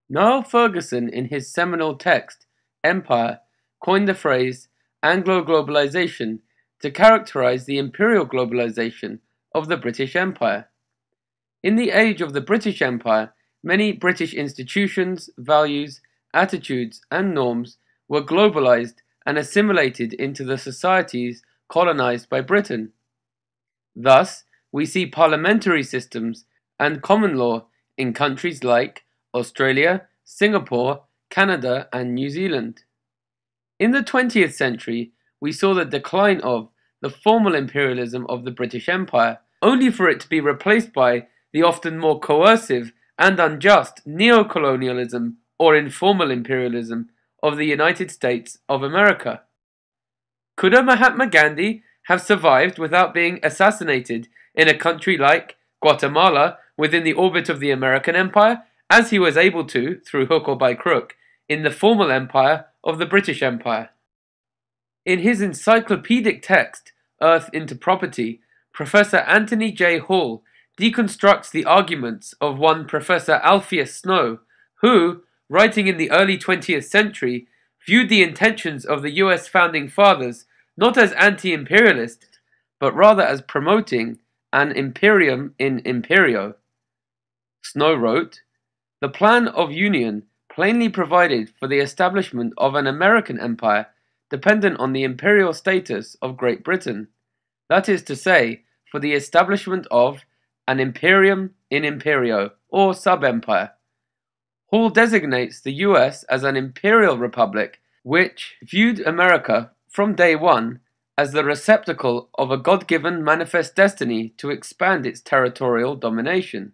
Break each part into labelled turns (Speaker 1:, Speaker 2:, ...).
Speaker 1: Niall Ferguson, in his seminal text, Empire, coined the phrase Anglo-globalization to characterize the imperial globalization of the British Empire. In the age of the British Empire, many British institutions, values, attitudes, and norms were globalized and assimilated into the societies colonized by Britain. Thus, we see parliamentary systems and common law in countries like Australia, Singapore, Canada, and New Zealand. In the 20th century, we saw the decline of the formal imperialism of the British Empire, only for it to be replaced by the often more coercive and unjust neo-colonialism or informal imperialism of the United States of America. Could a Mahatma Gandhi have survived without being assassinated in a country like Guatemala within the orbit of the American Empire, as he was able to, through hook or by crook, in the formal empire of the British Empire? In his encyclopedic text, Earth into Property, Professor Anthony J. Hall deconstructs the arguments of one Professor Alpheus Snow, who, writing in the early 20th century, viewed the intentions of the U.S. founding fathers not as anti-imperialist, but rather as promoting an Imperium in Imperio. Snow wrote, "The plan of union plainly provided for the establishment of an American empire dependent on the imperial status of Great Britain, that is to say, for the establishment of an Imperium in Imperio, or subempire." Hall designates the US as an imperial republic which viewed America from day one as the receptacle of a God-given manifest destiny to expand its territorial domination.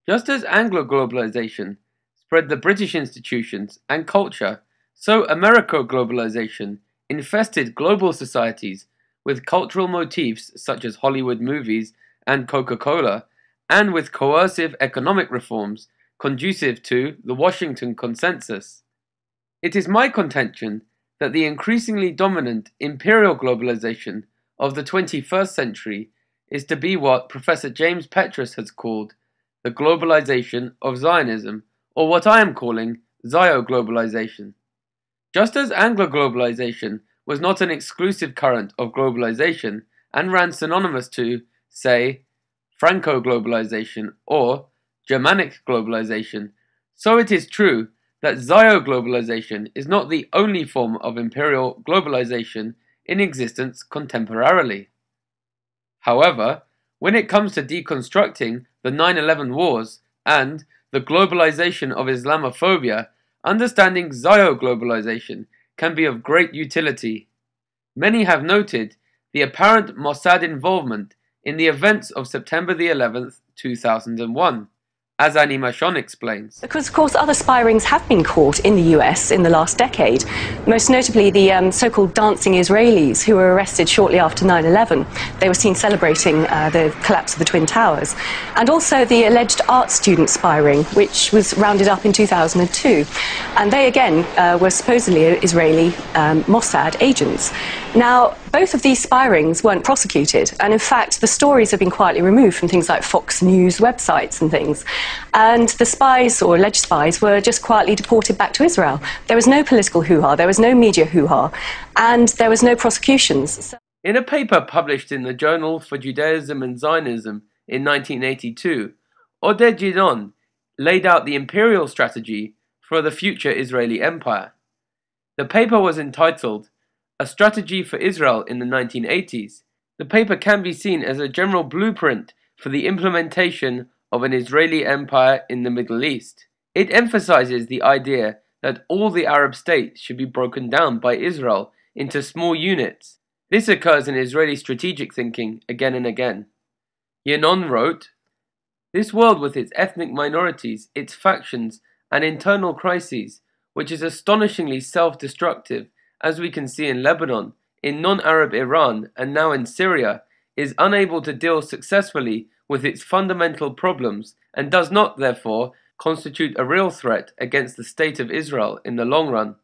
Speaker 1: Just as Anglo-globalization spread the British institutions and culture, so Americo-globalization infested global societies with cultural motifs such as Hollywood movies and Coca-Cola, and with coercive economic reforms conducive to the Washington Consensus. It is my contention that the increasingly dominant imperial globalization of the 21st century is to be what Professor James Petrus has called the globalization of Zionism, or what I am calling Zioglobalization. Just as Anglo-globalization was not an exclusive current of globalization and ran synonymous to, say, Franco-globalization or Germanic globalization, so it is true that Zioglobalization is not the only form of imperial globalization in existence contemporarily. However, when it comes to deconstructing the 9/11 wars and the globalization of Islamophobia, understanding Zioglobalization can be of great utility. Many have noted the apparent Mossad involvement in the events of September the 11th, 2001. As Annie Machon explains.
Speaker 2: Because, of course, other spy rings have been caught in the US in the last decade, most notably the so-called dancing Israelis who were arrested shortly after 9/11. They were seen celebrating the collapse of the Twin Towers. And also the alleged art student spy ring, which was rounded up in 2002. And they, again, were supposedly Israeli Mossad agents. Now, both of these spy rings weren't prosecuted, and in fact, the stories have been quietly removed from things like Fox News websites and things. And the spies, or alleged spies, were just quietly deported back to Israel. There was no political hoo-ha, there was no media hoo-ha, and there was no prosecutions.
Speaker 1: In a paper published in the Journal for Judaism and Zionism in 1982, Oded Gidon laid out the imperial strategy for the future Israeli empire. The paper was entitled A Strategy for Israel in the 1980s. The paper can be seen as a general blueprint for the implementation of an Israeli empire in the Middle East. It emphasizes the idea that all the Arab states should be broken down by Israel into small units. This occurs in Israeli strategic thinking again and again. Yenon wrote, "This world with its ethnic minorities, its factions, and internal crises, which is astonishingly self-destructive, as we can see in Lebanon, in non-Arab Iran, and now in Syria, is unable to deal successfully with its fundamental problems and does not, therefore, constitute a real threat against the state of Israel in the long run."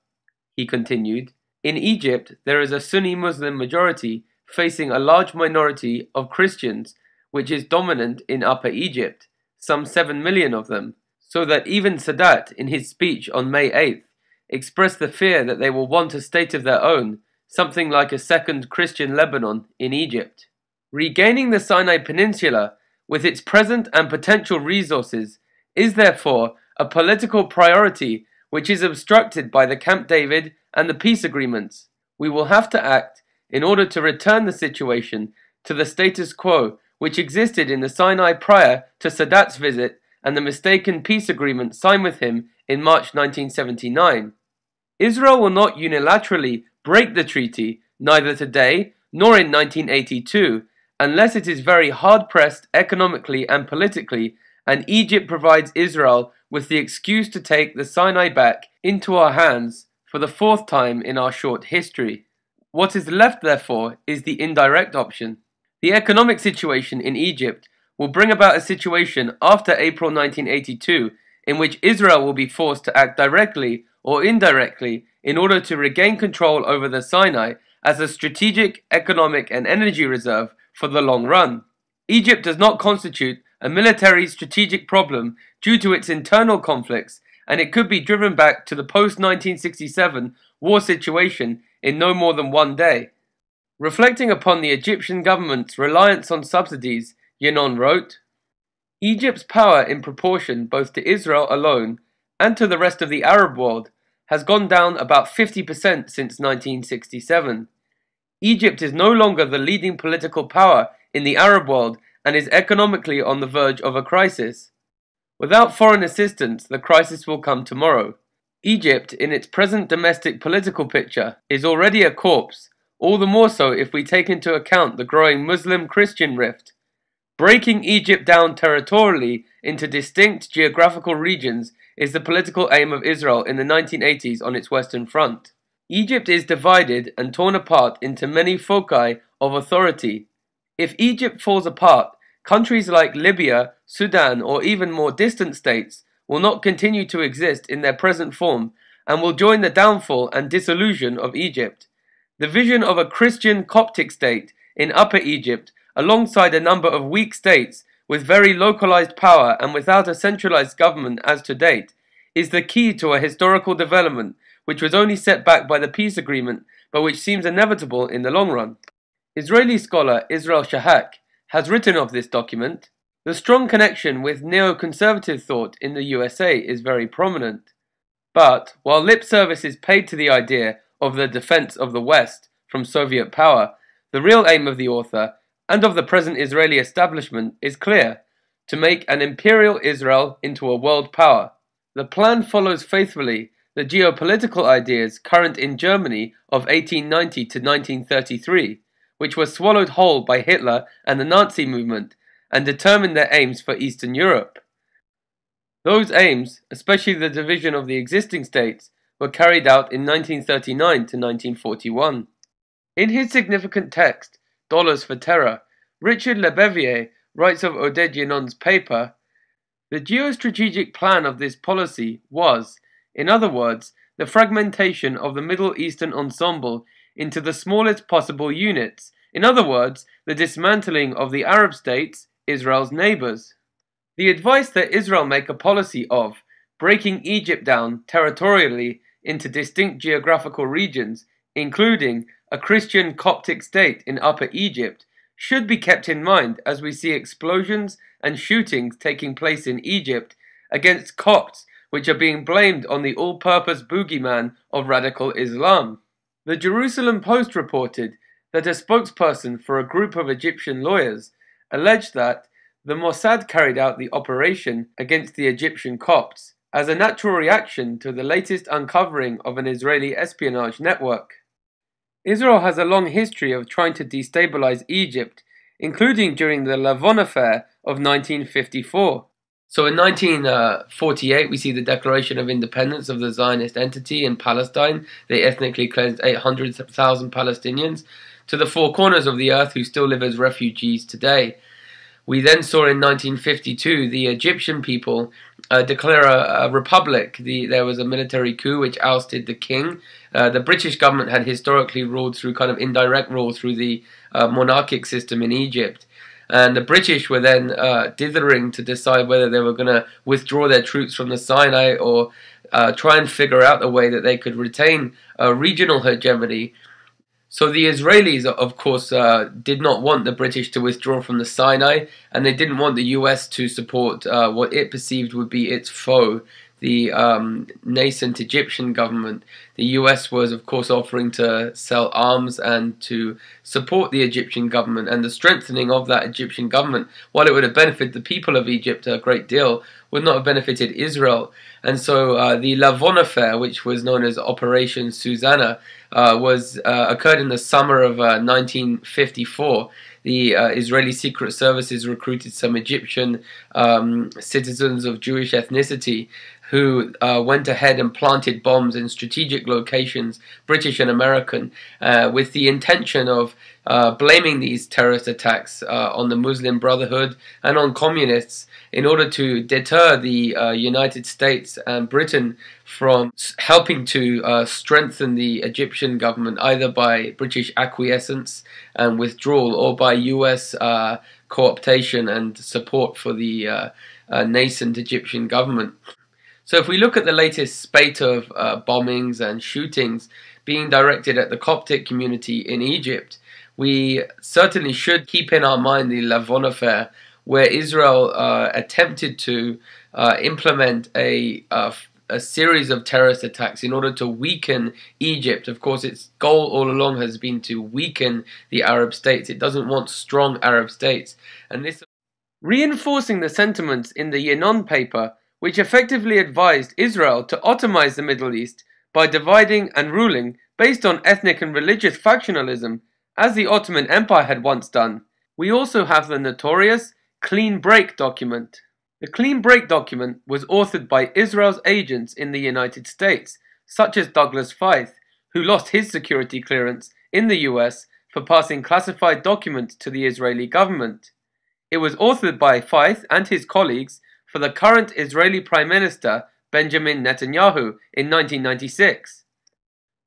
Speaker 1: He continued, "In Egypt, there is a Sunni Muslim majority facing a large minority of Christians, which is dominant in Upper Egypt, some 7 million of them. so that even Sadat, in his speech on May 8th, expressed the fear that they will want a state of their own, something like a second Christian Lebanon in Egypt. Regaining the Sinai Peninsula, with its present and potential resources, is therefore a political priority which is obstructed by the Camp David and the peace agreements. We will have to act in order to return the situation to the status quo which existed in the Sinai prior to Sadat's visit and the mistaken peace agreement signed with him in March 1979. Israel will not unilaterally break the treaty, neither today nor in 1982, unless it is very hard-pressed economically and politically, and Egypt provides Israel with the excuse to take the Sinai back into our hands for the fourth time in our short history. What is left, therefore, is the indirect option. The economic situation in Egypt will bring about a situation after April 1982 in which Israel will be forced to act directly or indirectly in order to regain control over the Sinai as a strategic, economic and energy reserve for the long run. Egypt does not constitute a military strategic problem due to its internal conflicts, and it could be driven back to the post-1967 war situation in no more than one day. Reflecting upon the Egyptian government's reliance on subsidies, Yinon wrote, Egypt's power in proportion both to Israel alone and to the rest of the Arab world has gone down about 50% since 1967. Egypt is no longer the leading political power in the Arab world and is economically on the verge of a crisis. Without foreign assistance, the crisis will come tomorrow. Egypt, in its present domestic political picture, is already a corpse, all the more so if we take into account the growing Muslim-Christian rift. Breaking Egypt down territorially into distinct geographical regions is the political aim of Israel in the 1980s on its Western Front. Egypt is divided and torn apart into many foci of authority. If Egypt falls apart, countries like Libya, Sudan, or even more distant states will not continue to exist in their present form and will join the downfall and dissolution of Egypt. The vision of a Christian Coptic state in Upper Egypt, alongside a number of weak states with very localized power and without a centralized government as to date, is the key to a historical development which was only set back by the peace agreement, but which seems inevitable in the long run. Israeli scholar Israel Shahak has written of this document, the strong connection with neoconservative thought in the USA is very prominent. But, while lip service is paid to the idea of the defense of the West from Soviet power, the real aim of the author and of the present Israeli establishment is clear, to make an imperial Israel into a world power. The plan follows faithfully the geopolitical ideas current in Germany of 1890 to 1933, which were swallowed whole by Hitler and the Nazi movement, and determined their aims for Eastern Europe. Those aims, especially the division of the existing states, were carried out in 1939 to 1941. In his significant text, Dollars for Terror, Richard Lebevier writes of Oded Yinon's paper, the geostrategic plan of this policy was, in other words, the fragmentation of the Middle Eastern ensemble into the smallest possible units, in other words, the dismantling of the Arab states, Israel's neighbors. The advice that Israel make a policy of breaking Egypt down territorially into distinct geographical regions, including a Christian Coptic state in Upper Egypt, should be kept in mind as we see explosions and shootings taking place in Egypt against Copts, which are being blamed on the all-purpose boogeyman of radical Islam. The Jerusalem Post reported that a spokesperson for a group of Egyptian lawyers alleged that the Mossad carried out the operation against the Egyptian Copts as a natural reaction to the latest uncovering of an Israeli espionage network. Israel has a long history of trying to destabilize Egypt, including during the Lavon affair of 1954. So in 1948, we see the declaration of independence of the Zionist entity in Palestine. They ethnically cleansed 800,000 Palestinians to the four corners of the earth who still live as refugees today. We then saw in 1952 the Egyptian people declare a republic. There was a military coup which ousted the king. The British government had historically ruled through kind of indirect rule through the monarchic system in Egypt. and the British were then dithering to decide whether they were going to withdraw their troops from the Sinai or try and figure out a way that they could retain regional hegemony. So the Israelis, of course, did not want the British to withdraw from the Sinai, and they didn't want the US to support what it perceived would be its foe, the nascent Egyptian government. The US was, of course, offering to sell arms and to support the Egyptian government, and the strengthening of that Egyptian government, while it would have benefited the people of Egypt a great deal, would not have benefited Israel. And so the Lavon affair, which was known as Operation Susanna, occurred in the summer of 1954. The Israeli secret services recruited some Egyptian citizens of Jewish ethnicity who went ahead and planted bombs in strategic locations, British and American, with the intention of blaming these terrorist attacks on the Muslim Brotherhood and on communists in order to deter the United States and Britain from helping to strengthen the Egyptian government, either by British acquiescence and withdrawal or by US co-optation and support for the nascent Egyptian government. So if we look at the latest spate of bombings and shootings being directed at the Coptic community in Egypt, we certainly should keep in our mind the Lavon affair, where Israel attempted to implement a series of terrorist attacks in order to weaken Egypt. Of course, its goal all along has been to weaken the Arab states. It doesn't want strong Arab states. And this, reinforcing the sentiments in the Yinon paper, which effectively advised Israel to Ottomize the Middle East by dividing and ruling based on ethnic and religious factionalism, as the Ottoman Empire had once done. We also have the notorious Clean Break document. The Clean Break document was authored by Israel's agents in the United States, such as Douglas Feith, who lost his security clearance in the US for passing classified documents to the Israeli government. It was authored by Feith and his colleagues for the current Israeli Prime Minister Benjamin Netanyahu in 1996.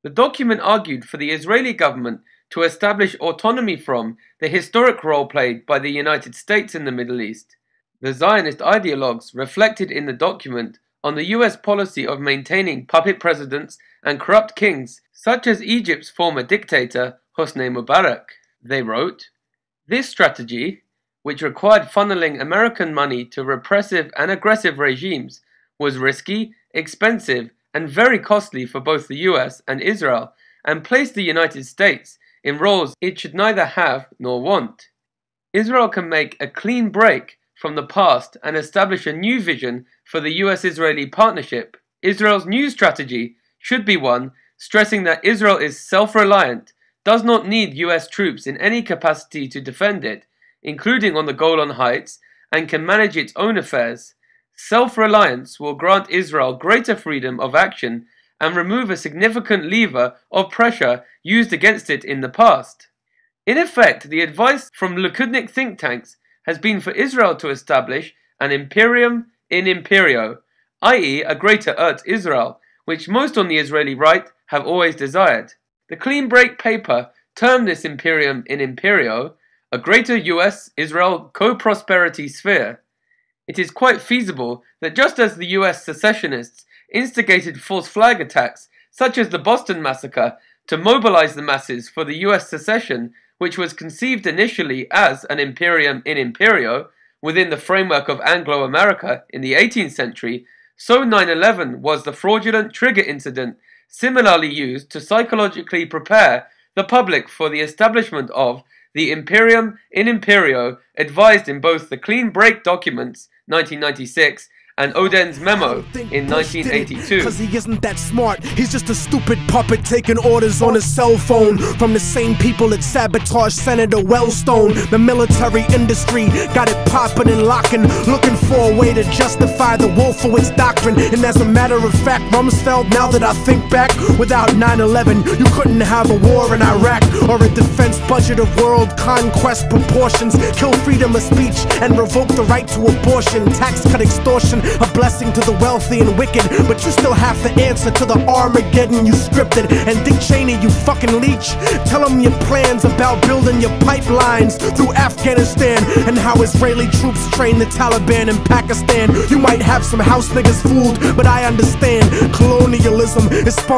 Speaker 1: The document argued for the Israeli government to establish autonomy from the historic role played by the United States in the Middle East. The Zionist ideologues reflected in the document on the US policy of maintaining puppet presidents and corrupt kings, such as Egypt's former dictator Hosni Mubarak. They wrote, "This strategy, which required funneling American money to repressive and aggressive regimes, was risky, expensive, and very costly for both the US and Israel, and placed the United States in roles it should neither have nor want. Israel can make a clean break from the past and establish a new vision for the US-Israeli partnership. Israel's new strategy should be one stressing that Israel is self-reliant, does not need US troops in any capacity to defend it, including on the Golan Heights, and can manage its own affairs. Self-reliance will grant Israel greater freedom of action and remove a significant lever of pressure used against it in the past." In effect, the advice from Likudnik think tanks has been for Israel to establish an Imperium in Imperio, i.e. a greater Eretz Israel, which most on the Israeli right have always desired. The Clean Break paper termed this Imperium in Imperio a greater US-Israel co-prosperity sphere. It is quite feasible that just as the US secessionists instigated false flag attacks, such as the Boston Massacre, to mobilize the masses for the US secession, which was conceived initially as an Imperium in Imperio, within the framework of Anglo-America in the 18th century, so 9/11 was the fraudulent trigger incident similarly used to psychologically prepare the public for the establishment of the Imperium in Imperio, advised in both the Clean Break documents, 1996, and Oden's memo in 1982.
Speaker 3: Cause he isn't that smart, he's just a stupid puppet taking orders on his cell phone from the same people that sabotaged Senator Wellstone. The military industry got it popping and locking, looking for a way to justify the Wolfowitz doctrine. And as a matter of fact, Rumsfeld, now that I think back, without 9/11 you couldn't have a war in Iraq or a defense budget of world conquest proportions, kill freedom of speech and revoke the right to abortion, tax cut extortion, a blessing to the wealthy and wicked, but you still have to answer to the Armageddon you scripted. And Dick Cheney, you fucking leech, tell him your plans about building your pipelines through Afghanistan, and how Israeli troops train the Taliban in Pakistan. You might have some house niggas fooled, but I understand colonialism is sponsored